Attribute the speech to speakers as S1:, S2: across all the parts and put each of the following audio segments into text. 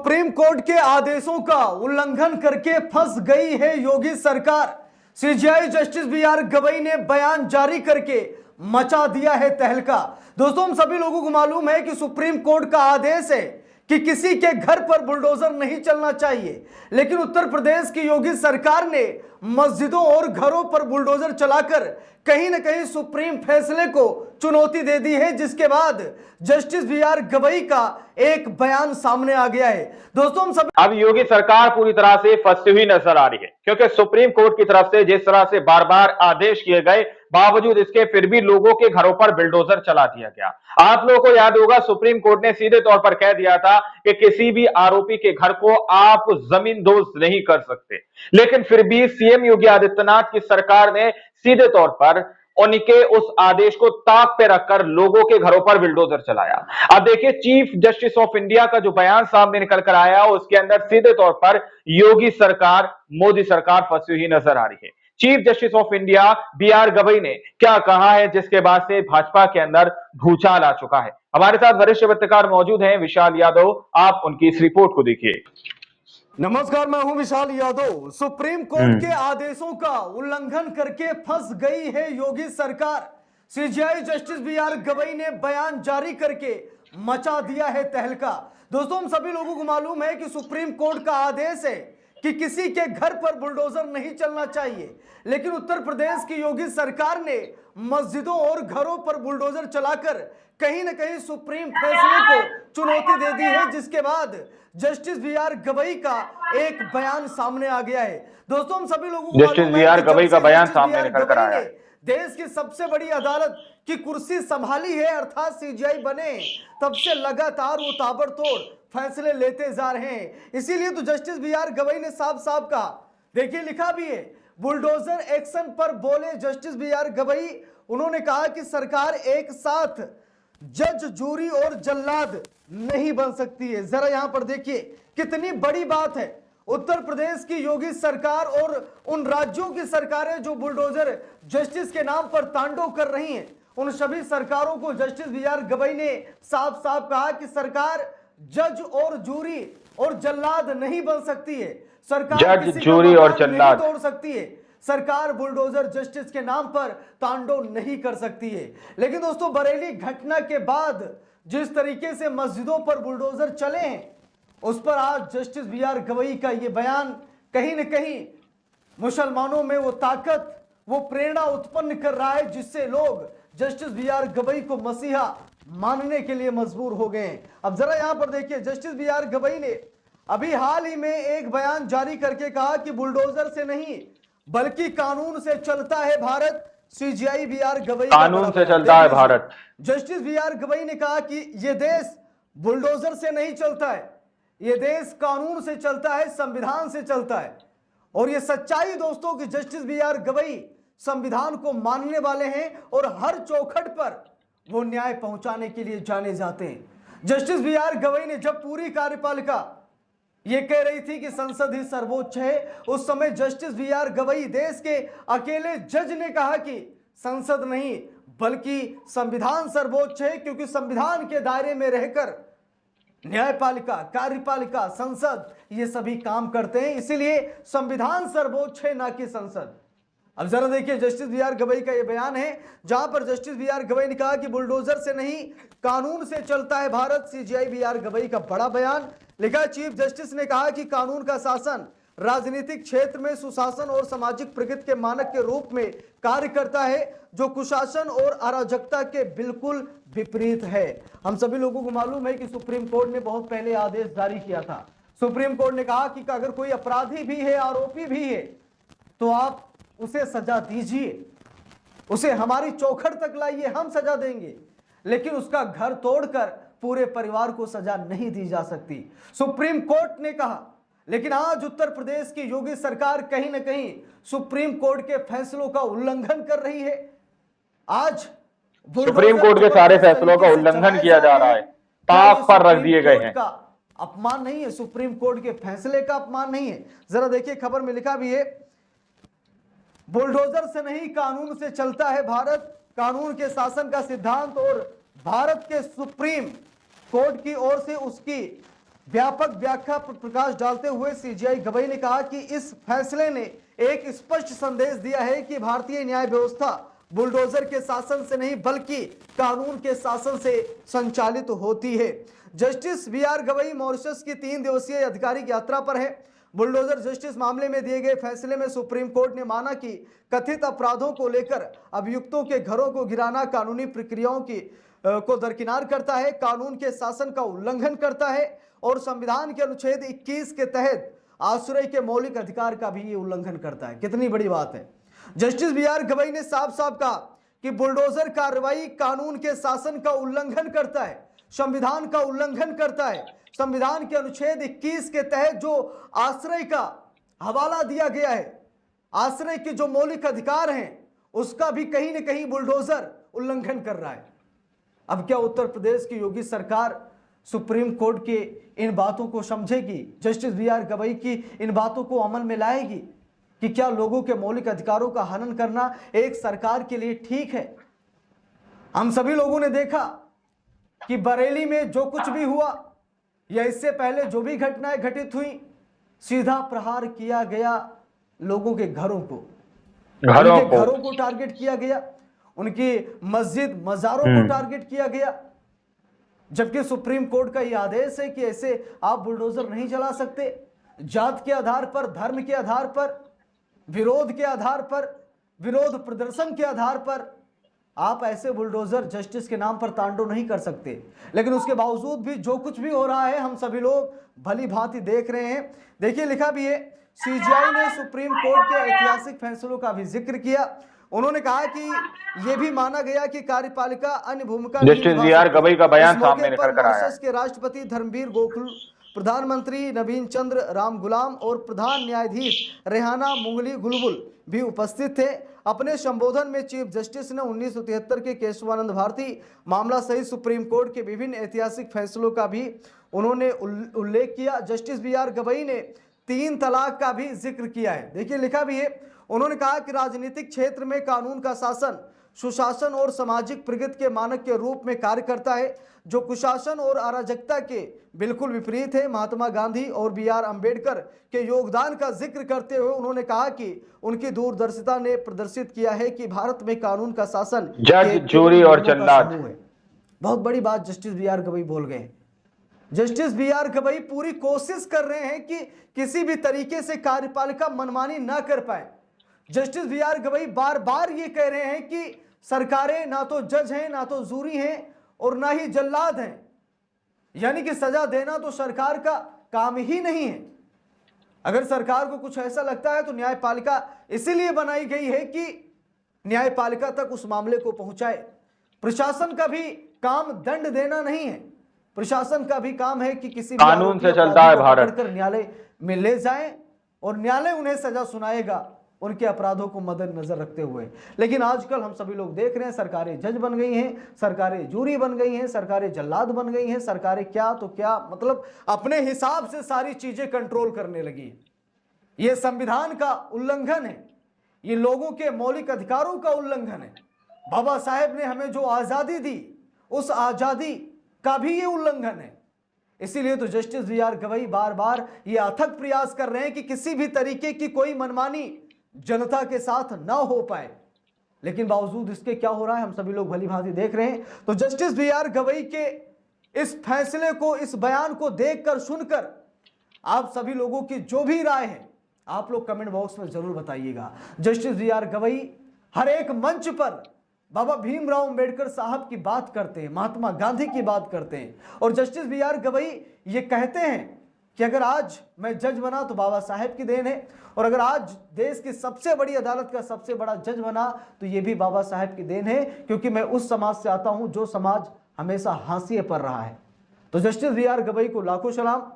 S1: Supreme court के आदेशों का उल्लंघन करके फंस गई है योगी सरकार। CJI justice B R. गवई ने बयान जारी करके मचा दिया है तहलका। दोस्तों, हम सभी लोगों को मालूम है कि सुप्रीम कोर्ट का आदेश है कि किसी के घर पर बुलडोजर नहीं चलना चाहिए, लेकिन उत्तर प्रदेश की योगी सरकार ने मस्जिदों और घरों पर बुलडोजर चलाकर कहीं न कहीं सुप्रीम फैसले को चुनौती दे दी है, जिसके बाद जस्टिस बी.आर. गवई का एक बयान सामने आ गया है। दोस्तों, हम सब
S2: अब योगी सरकार पूरी तरह से फंसी हुई नजर आ रही है, क्योंकि सुप्रीम कोर्ट की तरफ से जिस तरह से बार बार आदेश किए गए, बावजूद इसके फिर भी लोगों के घरों पर बुलडोजर चला दिया गया। आप लोगों को याद होगा, सुप्रीम कोर्ट ने सीधे तौर पर कह दिया था कि किसी भी आरोपी के घर को आप जमींदोज नहीं कर सकते, लेकिन फिर भी सीएम योगी आदित्यनाथ की सरकार ने सीधे तौर पर उनके उस आदेश को ताक पे रखकर लोगों के घरों पर बुलडोजर चलाया। अब देखिए, चीफ जस्टिस ऑफ इंडिया का जो बयान सामने निकल कर आया, उसके अंदर सीधे तौर पर योगी सरकार, मोदी सरकार फंसी हुई नजर आ रही है। Chief justice of India B R. Gavai ने क्या कहा है, जिसके बाद से भाजपा के अंदर भूचाल आ चुका है। हमारे साथ वरिष्ठ पत्रकार मौजूद हैं, विशाल यादव, आप उनकी इस रिपोर्ट को देखिए।
S1: नमस्कार, मैं हूं विशाल यादव। सुप्रीम कोर्ट के आदेशों का उल्लंघन करके फंस गई है योगी सरकार। CJI justice B R. गवई ने बयान जारी करके मचा दिया है तहलका। दोस्तों, हम सभी लोगों को मालूम है कि सुप्रीम कोर्ट का आदेश है कि किसी के घर पर बुलडोजर नहीं चलना चाहिए, लेकिन उत्तर प्रदेश की योगी सरकार ने मस्जिदों और घरों पर बुलडोजर चलाकर कहीं न कहीं सुप्रीम फैसले को चुनौती दे दी है, जिसके बाद जस्टिस बी.आर. गवई का एक बयान सामने आ गया है। दोस्तों, हम सभी लोगों को
S2: जस्टिस बी.आर. गवई का बयान सामने निकल कर आया है।
S1: देश की सबसे बड़ी अदालत की कुर्सी संभाली है, अर्थात सीजेआई बने, तब से लगातार वो ताबड़तोड़ फैसले लेते जा रहे हैं। इसीलिए तो जस्टिस बी.आर. गवई ने साफ साफ कहा, देखिए लिखा भी है, बुलडोजर एक्शन पर बोले जस्टिस बी.आर. गवई। उन्होंने कहा कि सरकार एक साथ जज, जूरी और जल्लाद नहीं बन सकती है। जरा यहां पर देखिए कितनी बड़ी बात है। उत्तर प्रदेश की योगी सरकार और उन राज्यों की सरकारें जो बुलडोजर जस्टिस के नाम पर तांडव कर रही हैं, उन सभी सरकारों को जस्टिस बी.आर. गवई ने साफ साफ कहा कि सरकार जज और जूरी और जल्लाद नहीं बन सकती है। सरकार
S2: जज, जूरी और जल्लाद
S1: नहीं तोड़ सकती है। सरकार बुलडोजर जस्टिस के नाम पर तांडव नहीं कर सकती है। लेकिन दोस्तों, बरेली घटना के बाद जिस तरीके से मस्जिदों पर बुलडोजर चले हैं, उस पर आज जस्टिस बी.आर. गवई का यह बयान कहीं न कहीं मुसलमानों में वो ताकत, वो प्रेरणा उत्पन्न कर रहा है, जिससे लोग जस्टिस बी.आर. गवई को मसीहा मानने के लिए मजबूर हो गए। अब जरा यहां पर देखिए, जस्टिस बी.आर. गवई ने अभी हाल ही में एक बयान जारी करके कहा कि बुलडोजर से नहीं बल्कि कानून से चलता है भारत। CJI B R. गवई
S2: कानून से चलता है भारत।
S1: Justice B R. गवई ने कहा कि यह देश बुलडोजर से नहीं चलता है, यह देश कानून से चलता है, संविधान से चलता है। और यह सच्चाई दोस्तों कि जस्टिस बी.आर. गवई संविधान को मानने वाले हैं और हर चौखट पर वो न्याय पहुंचाने के लिए जाने जाते हैं। Justice B R. गवई ने जब पूरी कार्यपालिका ये कह रही थी कि संसद ही सर्वोच्च है, उस समय जस्टिस बी.आर. गवई, देश के अकेले जज, ने कहा कि संसद नहीं बल्कि संविधान सर्वोच्च है, क्योंकि संविधान के दायरे में रहकर न्यायपालिका, कार्यपालिका, संसद ये सभी काम करते हैं, इसीलिए संविधान सर्वोच्च है, ना कि संसद। अब जरा देखिए जस्टिस बी.आर. गवई का यह बयान है, जहां पर जस्टिस बी.आर. गवई ने कहा कि बुलडोजर से नहीं कानून से चलता है भारत। CJI B R. गवई का बड़ा बयान लिखा। चीफ जस्टिस ने कहा कि कानून का शासन राजनीतिक क्षेत्र में सुशासन और सामाजिक प्रगति के मानक के रूप में कार्य करता है, जो कुशासन और अराजकता के बिल्कुल विपरीत है। हम सभी लोगों को मालूम है कि सुप्रीम कोर्ट ने बहुत पहले आदेश जारी किया था। सुप्रीम कोर्ट ने कहा कि अगर कोई अपराधी भी है, आरोपी भी है, तो आप उसे सजा दीजिए, उसे हमारी चौखट तक लाइए, हम सजा देंगे, लेकिन उसका घर तोड़कर पूरे परिवार को सजा नहीं दी जा सकती, सुप्रीम कोर्ट ने कहा। लेकिन आज उत्तर प्रदेश की योगी सरकार कहीं न कहीं सुप्रीम कोर्ट के फैसलों का उल्लंघन कर रही है। आज
S2: सुप्रीम कोर्ट के सारे फैसलों का उल्लंघन किया जा रहा है, ताक पर रख दिए गए हैं।
S1: अपमान नहीं है, सुप्रीम कोर्ट के फैसले का अपमान नहीं है। जरा देखिए, खबर में लिखा भी है, बुलडोजर से नहीं कानून से चलता है भारत। कानून के शासन का सिद्धांत और भारत के सुप्रीम कोर्ट की ओर से उसकी व्यापक व्याख्या पर प्रकाश डालते हुए सीजीआई गवई ने कहा कि इस फैसले ने एक स्पष्ट संदेश दिया है कि भारतीय न्याय व्यवस्था बुलडोजर के शासन से नहीं बल्कि कानून के शासन से संचालित होती है। जस्टिस बीआर गवई मॉरिशस की 3 दिवसीय आधिकारिक यात्रा पर है। बुलडोजर जस्टिस मामले में दिए गए फैसले में सुप्रीम कोर्ट ने माना कि कथित अपराधों को लेकर अभियुक्तों के घरों को गिराना कानूनी प्रक्रियाओं को दरकिनार करता है, कानून के शासन का उल्लंघन करता है और संविधान के अनुच्छेद 21 के तहत आश्रय के मौलिक अधिकार का भी ये उल्लंघन करता है। कितनी बड़ी बात है। जस्टिस बीआर गवई ने साफ साफ कहा कि बुलडोजर कार्रवाई कानून के शासन का उल्लंघन करता है, संविधान का उल्लंघन करता है। संविधान के अनुच्छेद 21 के तहत जो आश्रय का हवाला दिया गया है, आश्रय के जो मौलिक अधिकार हैं, उसका भी कहीं न कहीं बुलडोजर उल्लंघन कर रहा है। अब क्या उत्तर प्रदेश की योगी सरकार सुप्रीम कोर्ट के इन बातों को समझेगी, जस्टिस बीआर गवई की इन बातों को अमल में लाएगी कि क्या लोगों के मौलिक अधिकारों का हनन करना एक सरकार के लिए ठीक है? हम सभी लोगों ने देखा कि बरेली में जो कुछ भी हुआ या इससे पहले जो भी घटनाएं घटित हुई, सीधा प्रहार किया गया लोगों के घरों को, घरों को टारगेट किया गया, उनकी मस्जिद मजारों को टारगेट किया गया। जबकि सुप्रीम कोर्ट का यह आदेश है कि ऐसे आप बुलडोजर नहीं चला सकते। जात के आधार पर, धर्म के आधार पर, विरोध के आधार पर, विरोध प्रदर्शन के आधार पर आप ऐसे बुलडोजर जस्टिस के नाम पर तांडव नहीं कर सकते। लेकिन उसके बावजूद भी जो कुछ भी हो रहा है हम सभी लोग भली भांति देख रहे हैं। देखिए लिखा भी है, सीजीआई ने सुप्रीम कोर्ट के ऐतिहासिक फैसलों का भी जिक्र किया। उन्होंने कहा कि यह भी माना गया कि कार्यपालिका अन्य भूमिका
S2: जस्टिस बीआर गवई का बयान सामने निकल कर आया।
S1: के राष्ट्रपति धर्मवीर गोकुल, प्रधानमंत्री नवीन चंद्र राम गुलाम और प्रधान न्यायाधीश रेहाना मुंगली गुलबुल भी उपस्थित थे। अपने संबोधन में चीफ जस्टिस ने 1973 के केशवानंद भारती मामला सहित सुप्रीम कोर्ट के विभिन्न ऐतिहासिक फैसलों का भी उन्होंने उल्लेख किया। जस्टिस बीआर गवई ने 3 तलाक का भी जिक्र किया है। देखिए लिखा भी है, उन्होंने कहा कि राजनीतिक क्षेत्र में कानून का शासन सुशासन और सामाजिक प्रगति के मानक के रूप में कार्य करता है, जो कुशासन और अराजकता के बिल्कुल विपरीत है। महात्मा गांधी और बीआर अंबेडकर के योगदान का जिक्र करते हुए उन्होंने कहा कि उनकी दूरदर्शिता ने प्रदर्शित किया है कि भारत में कानून का शासन
S2: जज, जूरी और जल्लाद
S1: है। बहुत बड़ी बात जस्टिस बीआर गवई बोल गए। जस्टिस बीआर गवई पूरी कोशिश कर रहे हैं कि किसी भी तरीके से कार्यपालिका मनमानी ना कर पाए। जस्टिस बीआर गवई बार बार ये कह रहे हैं कि सरकारें ना तो जज हैं, ना तो जूरी हैं और ना ही जल्लाद हैं, यानी कि सजा देना तो सरकार का काम ही नहीं है। अगर सरकार को कुछ ऐसा लगता है तो न्यायपालिका इसीलिए बनाई गई है कि न्यायपालिका तक उस मामले को पहुंचाए। प्रशासन का भी काम दंड देना नहीं है, प्रशासन का भी काम है कि किसी
S2: कानून से चलता है भारत।
S1: न्यायालय में ले जाएं और न्यायालय उन्हें सजा सुनाएगा उनके अपराधों को मद्देनजर रखते हुए। लेकिन आजकल हम सभी लोग देख रहे हैं सरकारें जज बन गई हैं, सरकारें जूरी बन गई हैं, सरकारें जल्लाद बन गई हैं, सरकारें क्या तो क्या, मतलब अपने हिसाब से सारी चीजें कंट्रोल करने लगी। ये संविधान का उल्लंघन है, ये लोगों के मौलिक अधिकारों का उल्लंघन है। बाबा साहेब ने हमें जो आजादी दी, उस आजादी का भी ये उल्लंघन है। इसीलिए तो जस्टिस बीआर गवई बार बार ये अथक प्रयास कर रहे हैं कि किसी भी तरीके की कोई मनमानी जनता के साथ ना हो पाए। लेकिन बावजूद इसके क्या हो रहा है हम सभी लोग भली भांति देख रहे हैं। तो जस्टिस बीआर गवई के इस फैसले को, इस बयान को देखकर, सुनकर आप सभी लोगों की जो भी राय है आप लोग कमेंट बॉक्स में जरूर बताइएगा। जस्टिस बीआर गवई हर एक मंच पर बाबा भीमराव अंबेडकर साहब की बात करते हैं, महात्मा गांधी की बात करते हैं। और जस्टिस बीआर गवई ये कहते हैं कि अगर आज मैं जज बना तो बाबा साहेब की देन है, और अगर आज देश की सबसे बड़ी अदालत का सबसे बड़ा जज बना तो ये भी बाबा साहेब की देन है, क्योंकि मैं उस समाज से आता हूं जो समाज हमेशा हाशिए पर रहा है। तो जस्टिस बीआर गवई को लाखों सलाम।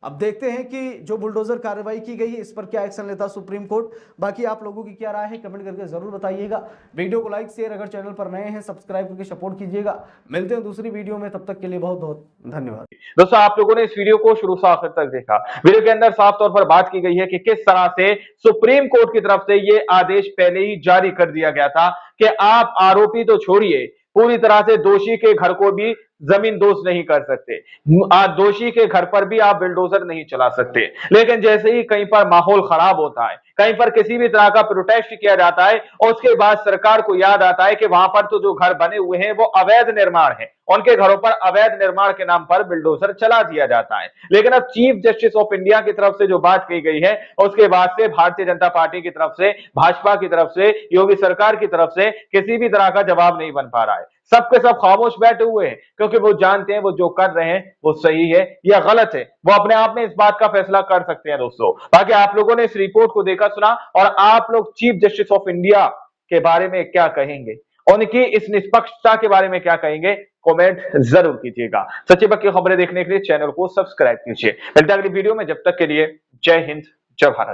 S1: अब देखते हैं कि जो बुलडोजर कार्रवाई की गई है इस पर क्या एक्शन लेता सुप्रीम कोर्ट। बाकी आप लोगों की क्या राय है कमेंट करके जरूर बताइएगा। वीडियो को लाइक शेयर, अगर चैनल पर नए हैं सब्सक्राइब करके सपोर्ट कीजिएगा। मिलते हैं दूसरी वीडियो में, तब तक के लिए बहुत बहुत धन्यवाद।
S2: दोस्तों आप लोगों ने इस वीडियो को शुरू से आखिर तक देखा। वीडियो के अंदर साफ तौर पर बात की गई है कि किस तरह से सुप्रीम कोर्ट की तरफ से यह आदेश पहले ही जारी कर दिया गया था कि आप आरोपी तो छोड़िए, पूरी तरह से दोषी के घर को भी जमींदोज नहीं कर सकते, दोषी के घर पर भी आप बिल्डोजर नहीं चला सकते। लेकिन जैसे ही कहीं पर माहौल खराब होता है, कहीं पर किसी भी तरह का प्रोटेस्ट किया जाता है, और उसके बाद सरकार को याद आता है कि वहां पर तो जो घर बने हुए हैं वो अवैध निर्माण है, उनके घरों पर अवैध निर्माण के नाम पर बिल्डोजर चला दिया जाता है। लेकिन अब चीफ जस्टिस ऑफ इंडिया की तरफ से जो बात की गई है, उसके बाद से भारतीय जनता पार्टी की तरफ से, भाजपा की तरफ से, योगी सरकार की तरफ से किसी भी तरह का जवाब नहीं बन पा रहा है। सबके सब खामोश बैठे हुए हैं, क्योंकि वो जानते हैं वो जो कर रहे हैं वो सही है या गलत है। वो अपने आप में इस बात का फैसला कर सकते हैं दोस्तों। बाकी आप लोगों ने इस रिपोर्ट को देखा सुना, और आप लोग चीफ जस्टिस ऑफ इंडिया के बारे में क्या कहेंगे, उनकी इस निष्पक्षता के बारे में क्या कहेंगे, कमेंट जरूर कीजिएगा। सच्ची पक्की खबरें देखने के लिए चैनल को सब्सक्राइब कीजिए। मिलते हैं अगली वीडियो में, जब तक के लिए जय हिंद, जय भारत।